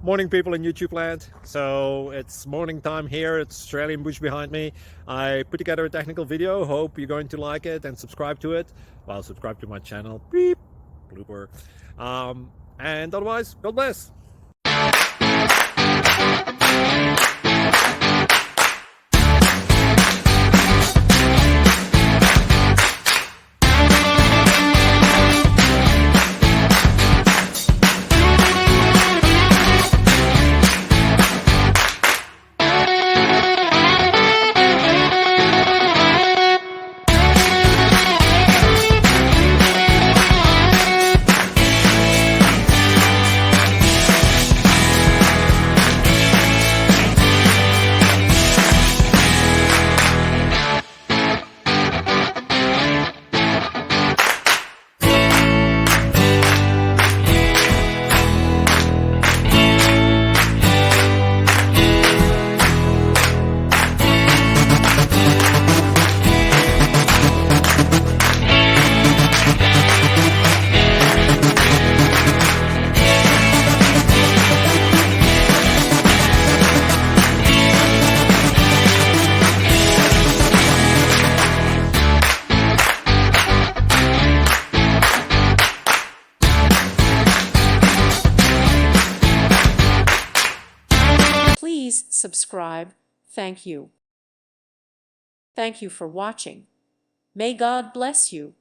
Morning, people in YouTube land. So it's morning time here. It's Australian bush behind me. I put together a technical video. Hope you're going to like it and subscribe to it. Well, subscribe to my channel. Beep, blooper. And otherwise, God bless. Please subscribe. Thank you. Thank you for watching. May God bless you.